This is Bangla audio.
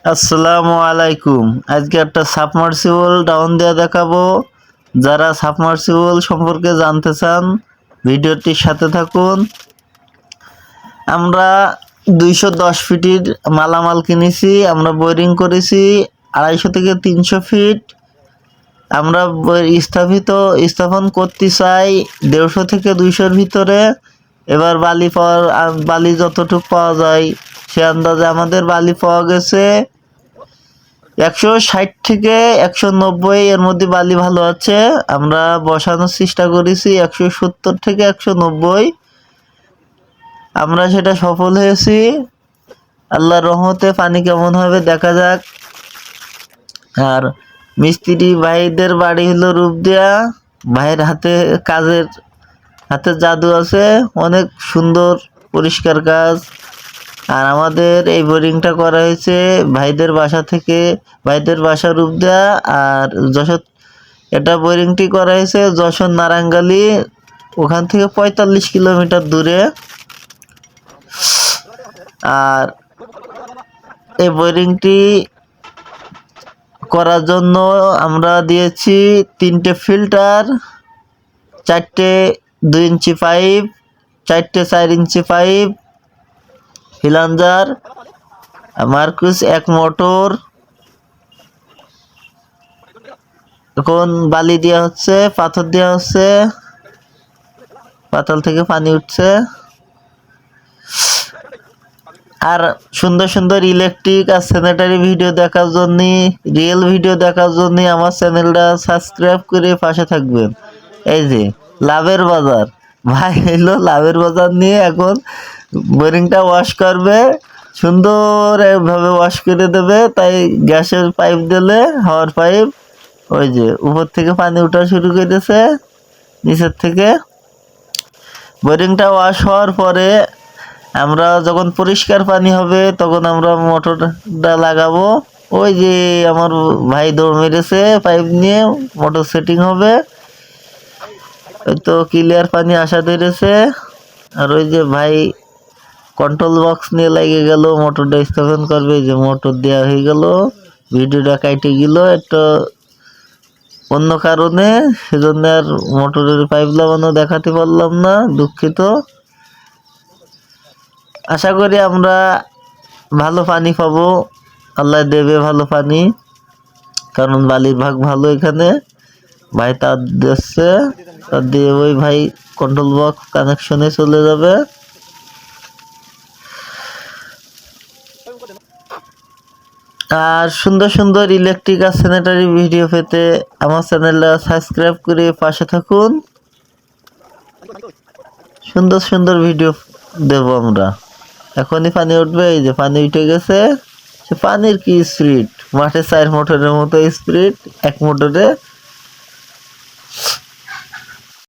আসসালামু আলাইকুম। আজকে একটা সাবমার্সিবল ডাউন দেওয়া দেখাবো। যারা সাবমার্সিবল সম্পর্কে জানতে চান ভিডিওটির সাথে থাকুন। আমরা 210 ফিটের মালামাল কিনেছি। আমরা বোরিং করেছি 250 থেকে 300 ফিট। আমরা স্থাপন করতে চাই 150 থেকে 200-র ভিতরে। এবার বালি যতটুকু পাওয়া যায় সে আন্দাজে আমাদের বালি পাওয়া গেছে 160 থেকে 190, এর মধ্যে বালি ভালো আছে। আমরা বসানোর চেষ্টা করেছি 170 থেকে 190। আমরা সেটা সফল হয়েছি। আল্লাহর রহমতে পানি কেমন হবে দেখা যাক। আর মিস্ত্রি ভাইদের বাড়ি হলো রূপদিয়া। ভাইয়ের হাতে জাদু আছে, অনেক সুন্দর পরিষ্কার কাজ। আর আমাদের এই বোরিংটা করা হয়েছে ভাইদের বাসা থেকে। ভাইদের বাসা রূপদিয়া, আর যশোর। এটা বোরিংটি করা হয়েছে যশোর নারাঙ্গালি, ওখান থেকে 45 কিলোমিটার দূরে। আর এই বোরিংটি করার জন্য আমরা দিয়েছি 3টে ফিল্টার, 4টে 2 ইঞ্চি পাইপ, 4টে 4 ইঞ্চি পাইপ, ফিলাঞ্জার, মার্কুস 1 মোটর। এখন বালি দেওয়া হচ্ছে, পাথর দেওয়া হচ্ছে, পাতাল থেকে পানি উঠছে। আর সুন্দর সুন্দর ইলেকট্রিক আর স্যানিটারি ভিডিও দেখার জন্য, রিয়েল ভিডিও দেখার জন্য আমার চ্যানেলটা সাবস্ক্রাইব করে পাশে থাকবেন। এই যে লাভের বাজার, ভাই এলো লাভের বাজার নিয়ে এখন বোরিংটা ওয়াশ করবে, সুন্দরভাবে ওয়াশ করে দেবে। তাই গ্যাসের পাইপ দিলে, হাওয়ার পাইপ, ওই যে উপর থেকে পানি উঠা শুরু করেছে নিচের থেকে। বোরিংটা ওয়াশ হওয়ার পরে আমরা যখন পরিষ্কার পানি হবে তখন আমরা মোটরটা লাগাবো। ওই যে আমার ভাই দৌড় মেরেছে পাইপ নিয়ে, মোটর সেটিং হবে। ওই তো ক্লিয়ার পানি আসা ধরেছে। আর ওই যে ভাই কন্ট্রোল বক্স নিয়ে লেগে গেল, মোটরটা স্থাপন করবে। যে মোটর দেওয়া হয়ে গেল, ভিডিওটা কাটে গেল একটা অন্য কারণে, সেজন্য আর মোটরের পাইপ লাগানো দেখাতে পারলাম না, দুঃখিত। আশা করি আমরা ভালো পানি পাবো, আল্লাহ দেবে ভালো পানি, কারণ বালির ভাগ ভালো এখানে। ভাই তার দিচ্ছে, তার দিয়ে ওই ভাই কন্ট্রোল বক্স কানেকশনে চলে যাবে। আর সুন্দর সুন্দর ইলেকট্রিক আর স্যানিটারি ভিডিও পেতে আমার চ্যানেলটা সাবস্ক্রাইব করে পাশে থাকুন। সুন্দর সুন্দর ভিডিও দেব আমরা। এখনই পানি উঠবে, এই যে পানি উঠে গেছে। সে পানির কি স্পিড, মাঠে 4 মোটরের মতো স্পিড এক মোটরে।